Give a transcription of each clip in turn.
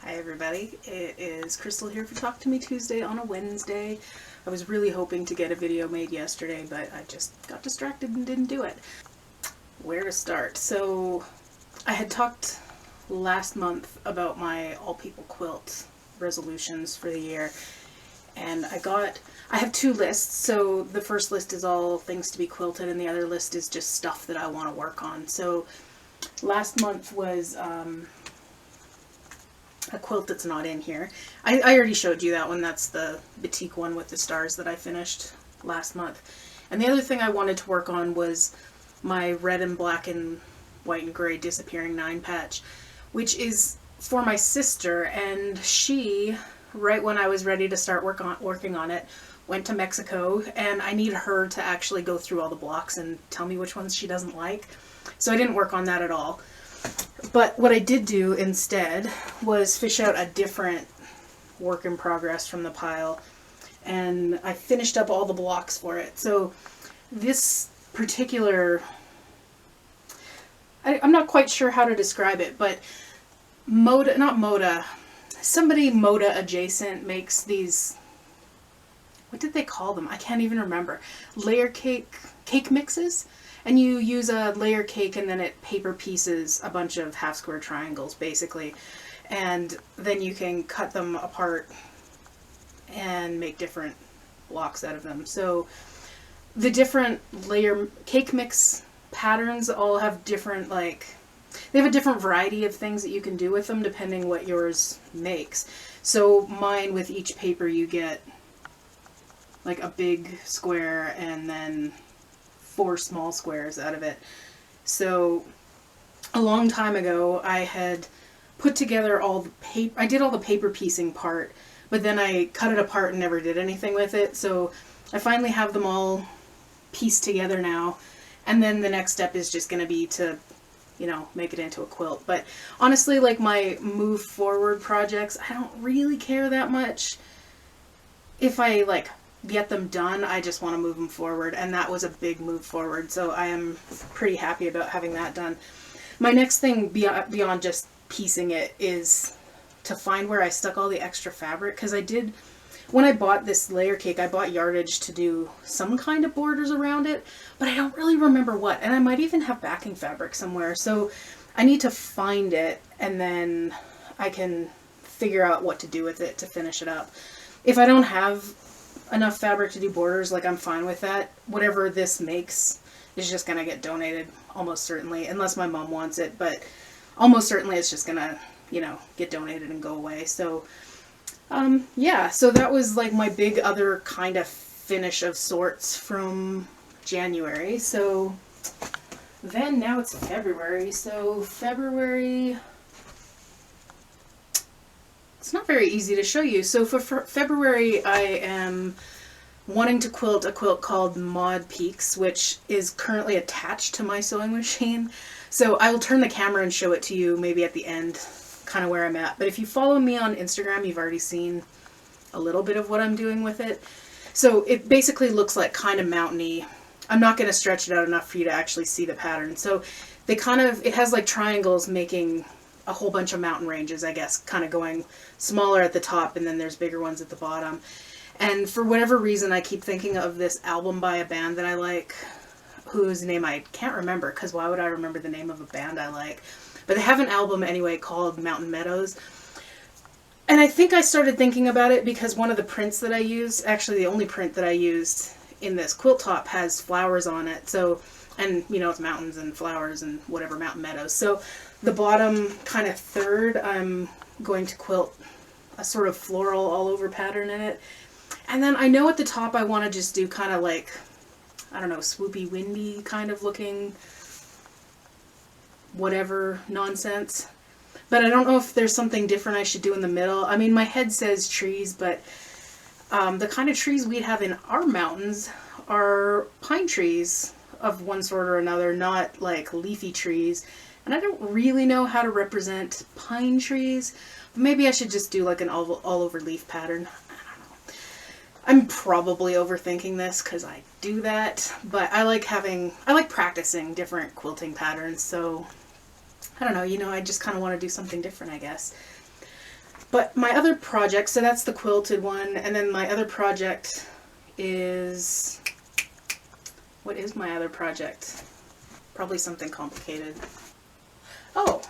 Hi everybody, it is Crystal here for Talk to Me Tuesday on a Wednesday. I was really hoping to get a video made yesterday, but I just got distracted and didn't do it. Where to start? So I had talked last month about my all people quilt resolutions for the year, and I have two lists. So the first list is all things to be quilted and the other list is just stuff that I want to work on. So last month was a quilt that's not in here. I already showed you that one. That's the batik one with the stars that I finished last month. And the other thing I wanted to work on was my red and black and white and gray disappearing 9 patch, which is for my sister, and she, right when I was ready to start working on it, went to Mexico, and I need her to actually go through all the blocks and tell me which ones she doesn't like. So I didn't work on that at all. But what I did do instead was fish out a different work in progress from the pile, and I finished up all the blocks for it. So this particular, I'm not quite sure how to describe it, but somebody Moda adjacent makes these, what did they call them? I can't even remember. Layer cake mixes. And you use a layer cake and then it paper pieces a bunch of half square triangles basically. And then you can cut them apart and make different blocks out of them. So the different layer cake mix patterns all have different, they have a different variety of things that you can do with them depending what yours makes. So mine, with each paper you get like a big square and then 4 small squares out of it. So a long time ago I had put together all the paper, I did all the paper piecing part, but then I cut it apart and never did anything with it. So I finally have them all pieced together now, and then the next step is just going to be to, make it into a quilt. But honestly, like my move forward projects, I don't really care that much if I get them done. I just want to move them forward, and that was a big move forward, so I am pretty happy about having that done. My next thing beyond just piecing it is to find where I stuck all the extra fabric, because when I bought this layer cake, I bought yardage to do some kind of borders around it, but I don't really remember what, and I might even have backing fabric somewhere, so I need to find it, and then I can figure out what to do with it to finish it up. If I don't have enough fabric to do borders, I'm fine with that. Whatever this makes is just gonna get donated, almost certainly, unless my mom wants it, but almost certainly it's just gonna, get donated and go away. So yeah, so that was my big other kind of finish of sorts from January. So then now it's February. So February, it's not very easy to show you. So for February, I am wanting to quilt a quilt called Mod Peaks, which is currently attached to my sewing machine. So I will turn the camera and show it to you maybe at the end, kind of where I'm at. But if you follow me on Instagram, you've already seen a little bit of what I'm doing with it. So it basically looks like kind of mountainy. I'm not going to stretch it out enough for you to actually see the pattern. So it has triangles making a whole bunch of mountain ranges, I guess, kind of going smaller at the top and then there's bigger ones at the bottom. And for whatever reason, I keep thinking of this album by a band that I like, whose name I can't remember, because why would I remember the name of a band I like? But they have an album anyway called Meadows. And I think I started thinking about it because one of the prints that I used, actually the only print that I used in this quilt top, has flowers on it. So, and it's mountains and flowers and whatever, mountain meadows. So the bottom kind of third, I'm going to quilt a sort of floral all over pattern in it. And then I know at the top I want to just do kind of I don't know, swoopy, windy kind of looking whatever nonsense. But I don't know if there's something different I should do in the middle. I mean, my head says trees, but the kind of trees we have in our mountains are pine trees of one sort or another, not leafy trees. And I don't really know how to represent pine trees. But maybe I should just do an all over leaf pattern. I don't know. I'm probably overthinking this because I do that, but I like practicing different quilting patterns. So I don't know, I just kind of want to do something different, I guess. But my other project, so that's the quilted one, and then my other project is, what is my other project? Probably something complicated. Oh,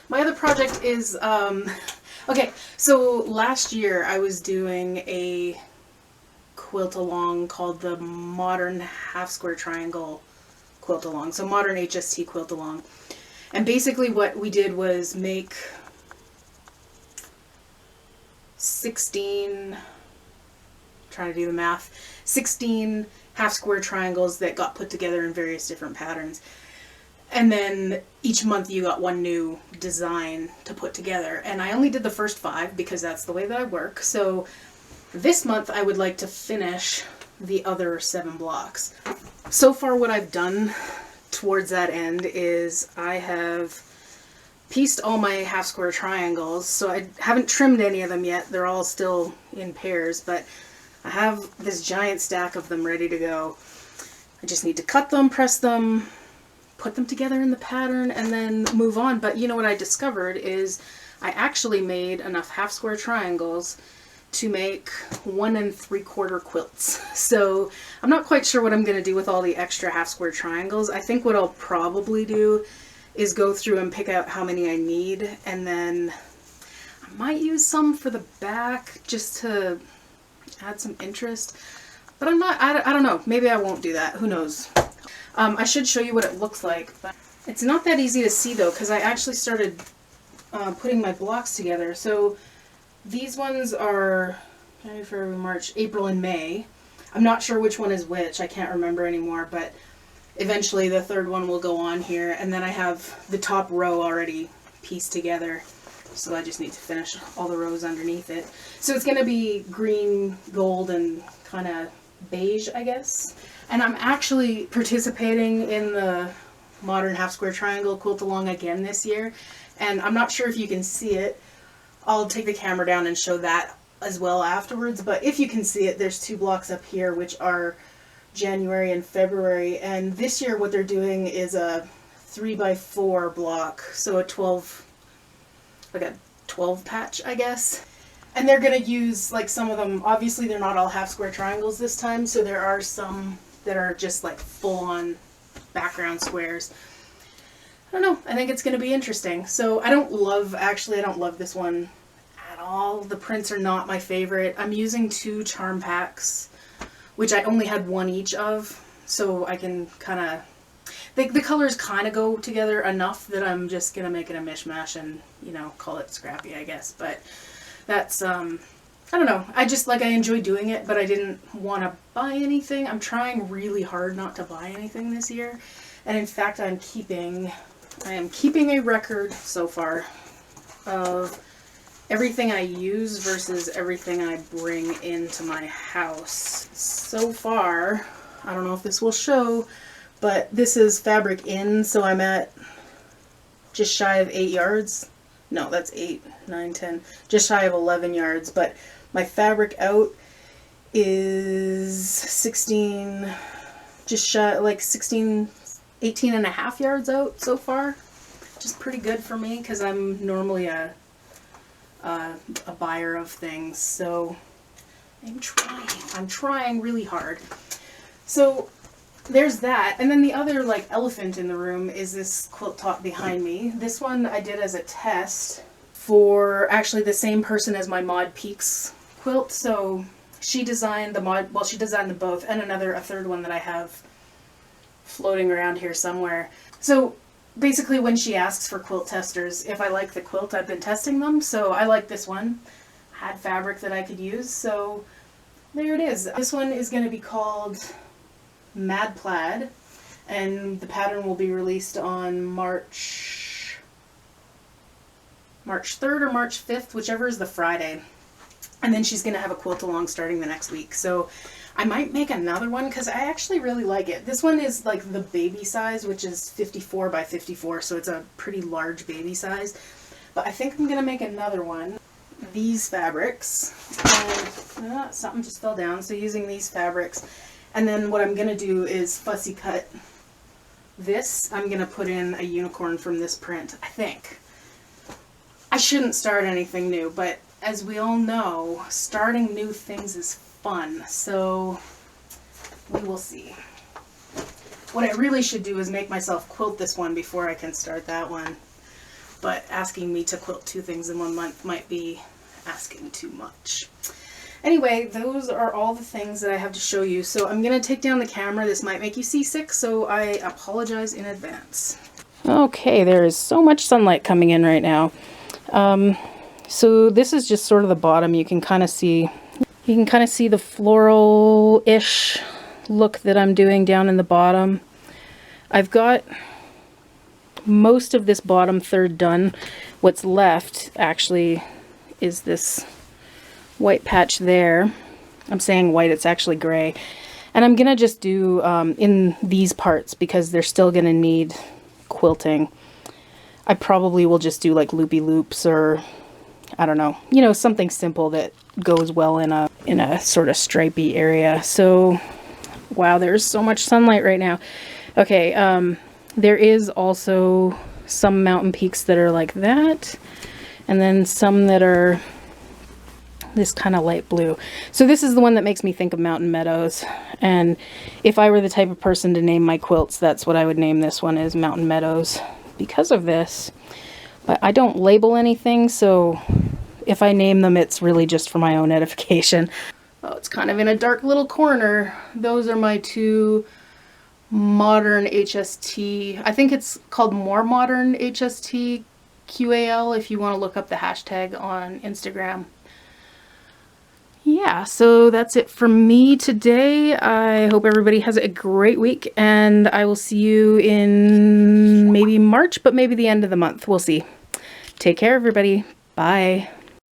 my other project is, okay, so last year I was doing a quilt along called the Modern Half Square Triangle Quilt Along, so Modern HST Quilt Along. And basically what we did was make 16, trying to do the math, 16 half square triangles that got put together in various different patterns. And then each month you got one new design to put together. And I only did the first 5 because that's the way that I work. So this month I would like to finish the other 7 blocks. So far what I've done towards that end is I have pieced all my half square triangles, so I haven't trimmed any of them yet. They're all still in pairs, but I have this giant stack of them ready to go. I just need to cut them, press them, put them together in the pattern, and then move on. But you know what I discovered is I actually made enough half square triangles to make 1 3/4 quilts. So I'm not quite sure what I'm going to do with all the extra half square triangles. I think what I'll probably do is go through and pick out how many I need, and then I might use some for the back just to add some interest. But I don't know, maybe I won't do that, who knows. I should show you what it looks like, but it's not that easy to see though, because I actually started putting my blocks together. So these ones are January, February, March, April, and May. I'm not sure which one is which, I can't remember anymore, but eventually the third one will go on here, and then I have the top row already pieced together, so I just need to finish all the rows underneath it. So it's going to be green, gold, and kind of beige, I guess. And I'm actually participating in the Modern Half Square Triangle Quilt Along again this year, and I'm not sure if you can see it. I'll take the camera down and show that as well afterwards, but if you can see it, there's 2 blocks up here which are January and February, and this year what they're doing is a 3x4 block, so a 12, like a 12 patch, I guess. And they're going to use, like, some of them, obviously they're not all half square triangles this time, so there are some that are just like full-on background squares. I don't know, I think it's going to be interesting. So I don't love this one at all. The prints are not my favorite. I'm using 2 charm packs, which I only had 1 each of, so I can kind of, the colors kind of go together enough that I'm just going to make it a mishmash and, you know, call it scrappy, I guess. But that's, I don't know, I enjoy doing it, but I didn't want to buy anything. I'm trying really hard not to buy anything this year, and in fact I am keeping a record so far of everything I use versus everything I bring into my house. So far, I don't know if this will show, but this is fabric in, so I'm at just shy of 8 yards. No, that's 8, 9, 10, just shy of 11 yards, but my fabric out is 16, just shy, like 16, 18 and a half yards out so far, which is pretty good for me because I'm normally a buyer of things, so I'm trying really hard. So there's that, and then the other like elephant in the room is this quilt top behind me. This one I did as a test for actually the same person as my Mod Peaks quilt, so she designed the mod, well, she designed them both, and a third one that I have floating around here somewhere. So basically when she asks for quilt testers, if I like the quilt, I've been testing them, so I like this one. I had fabric that I could use, so there it is. This one is going to be called Mad Plaid, and the pattern will be released on March 3rd or March 5th, whichever is the Friday. And then she's going to have a quilt along starting the next week. So I might make another one because I actually really like it. This one is like the baby size, which is 54 by 54, so it's a pretty large baby size. But I think I'm going to make another one. These fabrics, and something just fell down, so using these fabrics. And then what I'm going to do is fussy cut this. I'm going to put in a unicorn from this print, I think. I shouldn't start anything new, but as we all know, starting new things is fun, so we will see. What I really should do is make myself quilt this one before I can start that one. But asking me to quilt 2 things in 1 month might be asking too much. Anyway, those are all the things that I have to show you. So I'm going to take down the camera. This might make you seasick, so I apologize in advance. Okay, there is so much sunlight coming in right now. So this is just sort of the bottom. You can kind of see the floral-ish look that I'm doing down in the bottom. I've got most of this bottom third done. What's left actually is this white patch there. I'm saying white, it's actually gray. And I'm gonna just do in these parts because they're still gonna need quilting. I probably will just do like loopy loops, or I don't know, you know, something simple that goes well in a sort of stripey area. So wow, there's so much sunlight right now. Okay, there is also some mountain peaks that are like that, and then some that are this kind of light blue. So this is the one that makes me think of Mountain Meadows. And if I were the type of person to name my quilts, that's what I would name this one, is Mountain Meadows, because of this. But I don't label anything, so if I name them, it's really just for my own edification. Oh, it's kind of in a dark little corner. Those are my 2 modern HST. I think it's called More Modern HST QAL if you want to look up the hashtag on Instagram. Yeah, so that's it from me today. I hope everybody has a great week, and I will see you in maybe March, but maybe the end of the month. We'll see. Take care, everybody. Bye.